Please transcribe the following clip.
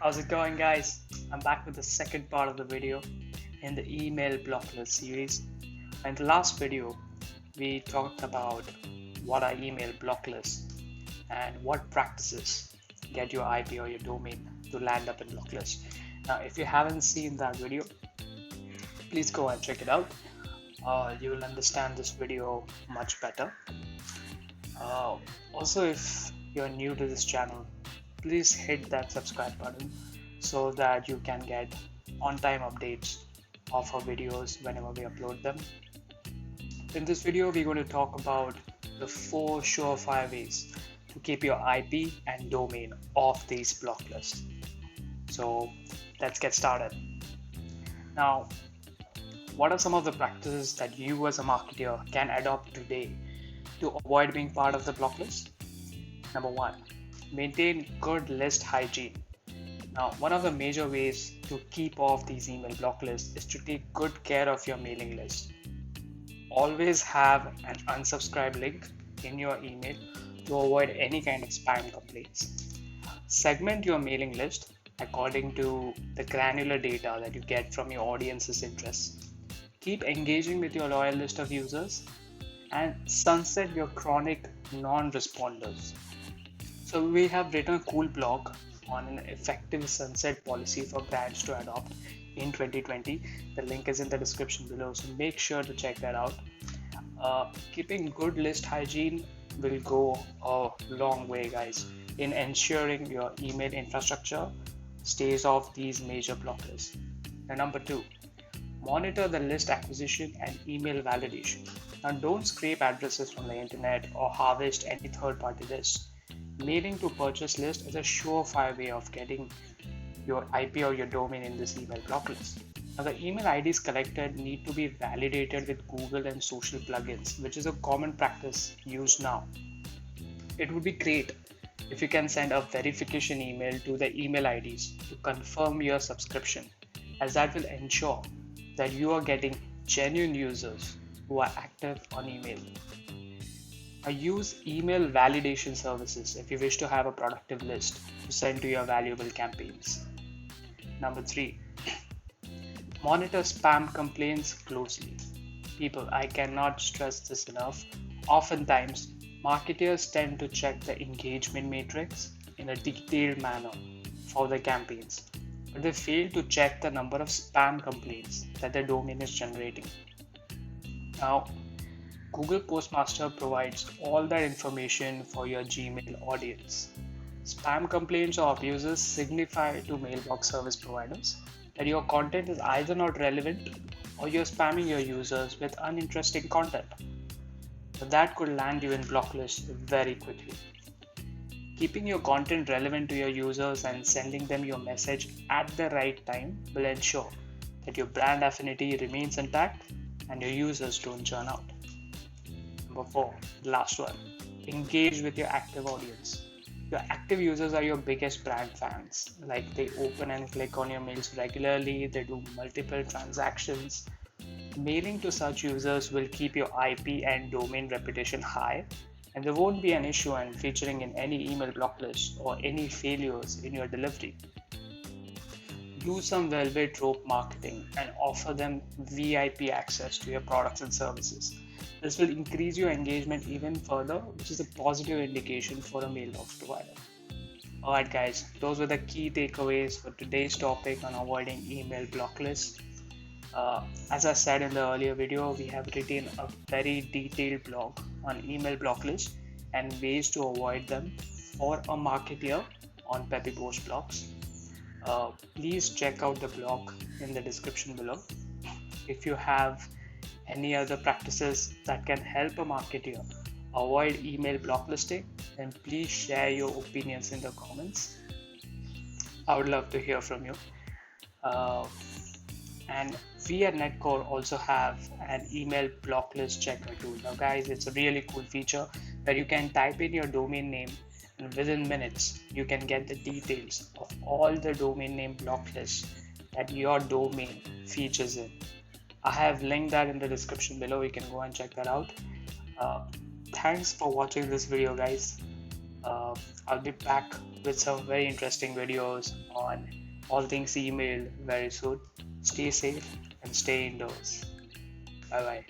How's it going, guys? I'm back with the second part of the video in the email blocklist series. In the last video, we talked about what are email blocklists and what practices get your IP or your domain to land up in blocklist. Now, if you haven't seen that video, please go and check it out. You will understand this video much better. Also, if you're new to this channel, please hit that subscribe button so that you can get on-time updates of our videos whenever we upload them. In this video, we're going to talk about the 4 surefire ways to keep your IP and domain off these blocklists. So let's get started. Now, what are some of the practices that you as a marketer can adopt today to avoid being part of the blocklist? Number 1, maintain good list hygiene. Now, one of the major ways to keep off these email blocklists is to take good care of your mailing list. Always have an unsubscribe link in your email to avoid any kind of spam complaints. Segment your mailing list according to the granular data that you get from your audience's interests. Keep engaging with your loyal list of users and sunset your chronic non-responders. So we have written a cool blog on an effective sunset policy for brands to adopt in 2020. The link is in the description below, so make sure to check that out. Keeping good list hygiene will go a long way, guys, in ensuring your email infrastructure stays off these major blocklists. And number 2, monitor the list acquisition and email validation. Now, don't scrape addresses from the internet or harvest any third-party lists. Mailing to purchase list is a surefire way of getting your IP or your domain in this email blocklist. Now, the email IDs collected need to be validated with Google and social plugins, which is a common practice used now. It would be great if you can send a verification email to the email IDs to confirm your subscription, as that will ensure that you are getting genuine users who are active on email. Use email validation services if you wish to have a productive list to send to your valuable campaigns. Number 3, monitor spam complaints closely. People, I cannot stress this enough. Oftentimes, marketers tend to check the engagement matrix in a detailed manner for their campaigns, but they fail to check the number of spam complaints that their domain is generating. Now, Google Postmaster provides all that information for your Gmail audience. Spam complaints or abuses signify to mailbox service providers that your content is either not relevant or you're spamming your users with uninteresting content. So that could land you in blocklist very quickly. Keeping your content relevant to your users and sending them your message at the right time will ensure that your brand affinity remains intact and your users don't churn out. Number 4, last one, engage with your active audience. Your active users are your biggest brand fans. Like, they open and click on your mails regularly, they do multiple transactions. Mailing to such users will keep your IP and domain reputation high, and there won't be an issue in featuring in any email blocklist or any failures in your delivery. Do some velvet rope marketing and offer them VIP access to your products and services. This will increase your engagement even further, which is a positive indication for a mailbox provider. Alright guys, those were the key takeaways for today's topic on avoiding email blocklists. As I said in the earlier video, we have written a very detailed blog on email blocklists and ways to avoid them for a marketer on Peppy Post blogs. Please check out the blog in the description below. If you have any other practices that can help a marketer avoid email blocklisting, then please share your opinions in the comments. I would love to hear from you. And we at Netcore also have an email blocklist checker tool. Now guys, it's a really cool feature where you can type in your domain name and within minutes you can get the details of all the domain name blocklists that your domain features in. I have linked that in the description below. You can go and check that out. Thanks for watching this video, guys. Uh, I'll be back with some very interesting videos on all things email very soon. Stay safe and stay indoors. Bye bye.